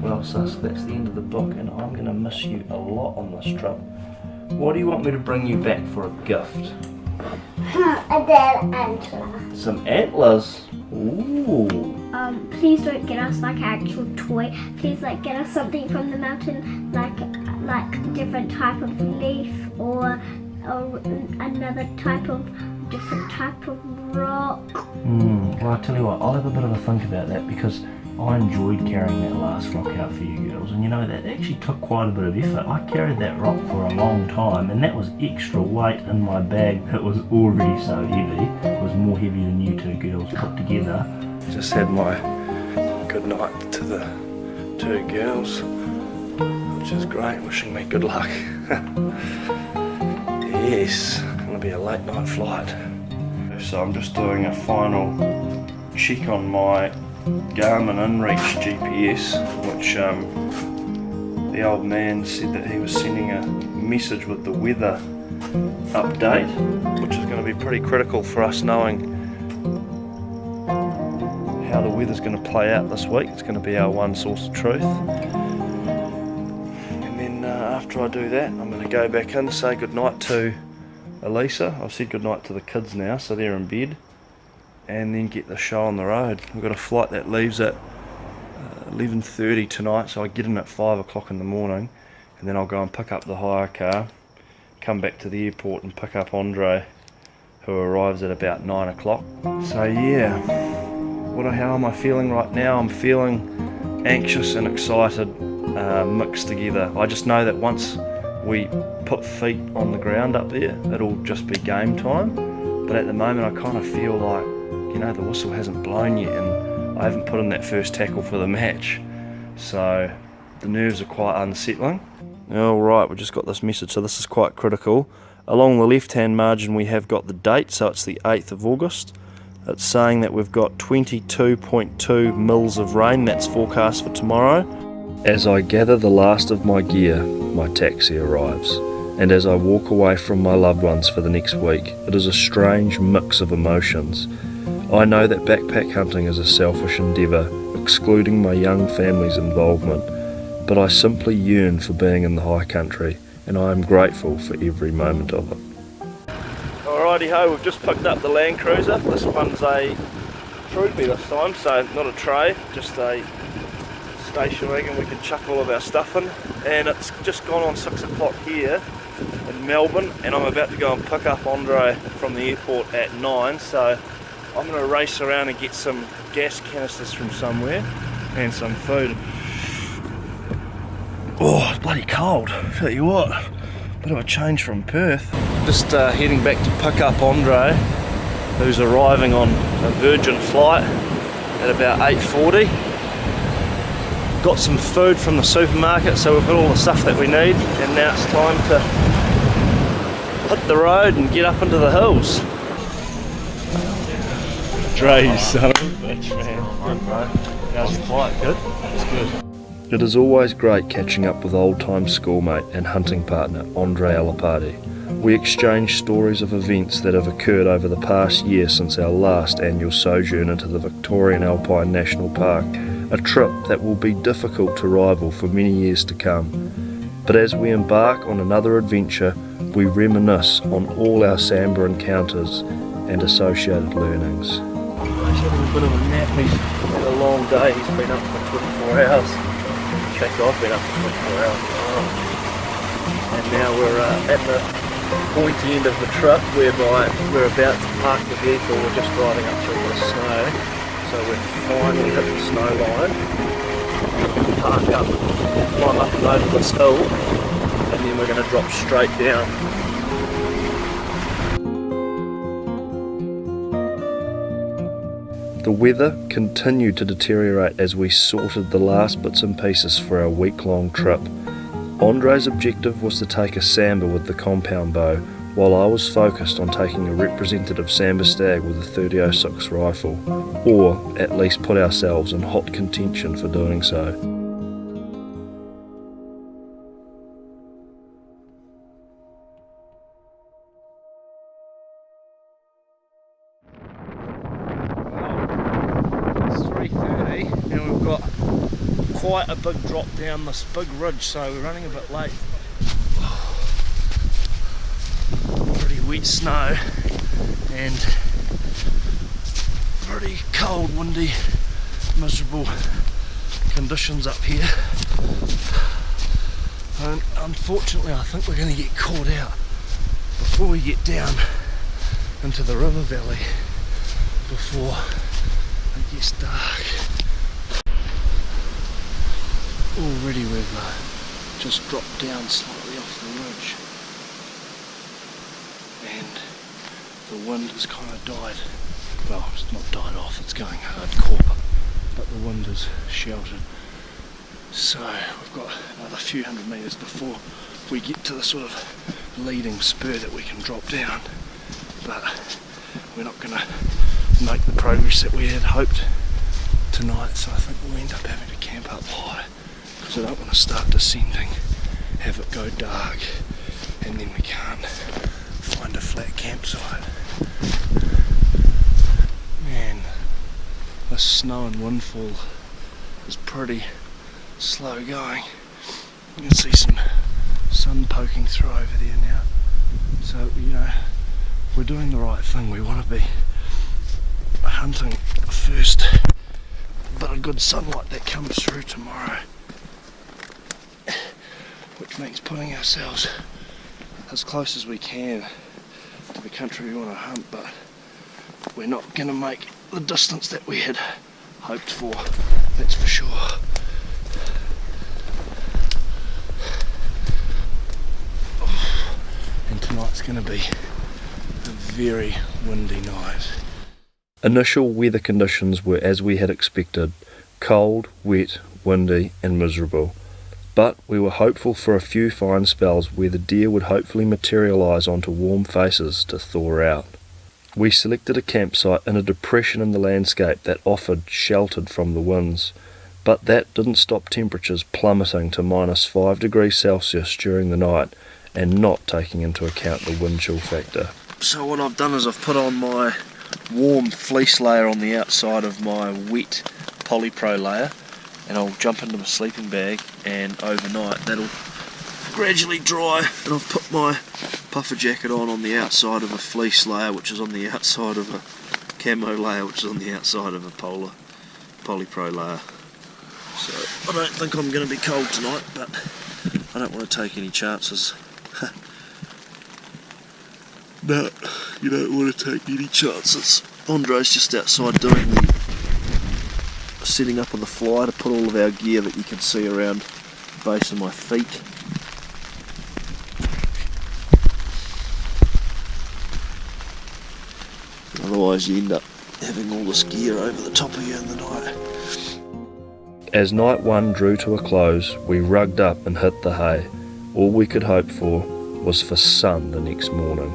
Well, sus, that's the end of the book, and I'm going to miss you a lot on this trip. What do you want me to bring you back for a gift? A dead antler. Some antlers? Ooh. Please don't get us like an actual toy. Please get us something from the mountain, like different type of leaf or another different type of rock. Well, I'll tell you what, I'll have a bit of a think about that, because I enjoyed carrying that last rock out for you girls, and you know, that actually took quite a bit of effort. I carried that rock for a long time, and that was extra weight in my bag that was already so heavy. It was more heavy than you two girls put together. Just had my good night to the two girls, which is great, wishing me good luck. Yes, gonna be a late night flight. So I'm just doing a final check on my Garmin InReach GPS, which the old man said that he was sending a message with the weather update, which is going to be pretty critical for us knowing how the weather's going to play out this week. It's going to be our one source of truth. And then after I do that, I'm going to go back in, say goodnight to Elisa. I've said goodnight to the kids now, so they're in bed, and then get the show on the road. We've got a flight that leaves at 11:30 tonight, so I get in at 5 o'clock in the morning, and then I'll go and pick up the hire car, come back to the airport and pick up Andre, who arrives at about 9 o'clock. So yeah, how am I feeling right now? I'm feeling anxious and excited, mixed together. I just know that once we put feet on the ground up there, it'll just be game time. But at the moment I kind of feel like, you know, the whistle hasn't blown yet, and I haven't put in that first tackle for the match. So the nerves are quite unsettling. Alright, we just got this message, so this is quite critical. Along the left hand margin we have got the date, so it's the 8th of August. It's saying that we've got 22.2 mils of rain, that's forecast for tomorrow. As I gather the last of my gear, my taxi arrives. And as I walk away from my loved ones for the next week, it is a strange mix of emotions. I know that backpack hunting is a selfish endeavour, excluding my young family's involvement, but I simply yearn for being in the high country, and I am grateful for every moment of it. Alrighty ho, we've just picked up the Land Cruiser. This one's a Troopy this time, so not a tray, just a station wagon we can chuck all of our stuff in. And it's just gone on 6 o'clock here in Melbourne, and I'm about to go and pick up Andre from the airport at 9, so I'm going to race around and get some gas canisters from somewhere and some food. Oh, it's bloody cold, tell you what, bit of a change from Perth. Just heading back to pick up Andre, who's arriving on a Virgin flight at about 8:40. Got some food from the supermarket, so we've got all the stuff that we need, and now it's time to hit the road and get up into the hills. Dre, you son of a bitch, man. How's your flight? Good? It's good. It is always great catching up with old-time schoolmate and hunting partner Andre Alipate. We exchange stories of events that have occurred over the past year since our last annual sojourn into the Victorian Alpine National Park, a trip that will be difficult to rival for many years to come. But as we embark on another adventure, we reminisce on all our Sambar encounters and associated learnings. He's having a bit of a nap. He's had a long day. He's been up for 24 hours. In fact, I've been up for 24 hours. And now we're at the pointy end of the trip, whereby we're about to park the vehicle. We're just driving up through the snow, so we've finally hit the snow line. Park up, climb up and over this hill, and then we're going to drop straight down. The weather continued to deteriorate as we sorted the last bits and pieces for our week-long trip. Andre's objective was to take a Sambar with the compound bow, while I was focused on taking a representative Sambar stag with a 30-06 rifle, or at least put ourselves in hot contention for doing so. 3:30 and we've got quite a big drop down this big ridge, so we're running a bit late. Pretty wet snow and pretty cold, windy, miserable conditions up here. And unfortunately I think we're going to get caught out before we get down into the river valley before it gets dark. Already we've just dropped down slightly off the ridge and the wind has kind of died. Well, it's not died off, it's going hardcore, but the wind has sheltered. So we've got another few hundred metres before we get to the sort of leading spur that we can drop down, but we're not going to make the progress that we had hoped tonight, so I think we'll end up having to camp up high because I don't want to start descending, have it go dark and then we can't find a flat campsite. Man, this snow and windfall is pretty slow going. You can see some sun poking through over there now, so you know we're doing the right thing. We want to be hunting first, but a good sunlight that comes through tomorrow, which means putting ourselves as close as we can to the country we want to hunt, but we're not going to make the distance that we had hoped for, that's for sure. And tonight's going to be a very windy night. Initial weather conditions were as we had expected, cold, wet, windy and miserable. But we were hopeful for a few fine spells where the deer would hopefully materialise onto warm faces to thaw out. We selected a campsite in a depression in the landscape that offered sheltered from the winds, but that didn't stop temperatures plummeting to -5 degrees Celsius during the night and not taking into account the wind chill factor. So what I've done is I've put on my warm fleece layer on the outside of my wet polypro layer, and I'll jump into my sleeping bag and overnight that'll gradually dry, and I've put my puffer jacket on the outside of a fleece layer which is on the outside of a camo layer which is on the outside of a polypro layer. So I don't think I'm going to be cold tonight, but I don't want to take any chances. No, you don't want to take any chances. Andre's just outside doing the setting up on the fly to put all of our gear that you can see around the base of my feet. Otherwise you end up having all this gear over the top of you in the night. As night one drew to a close, we rugged up and hit the hay. All we could hope for was for sun the next morning.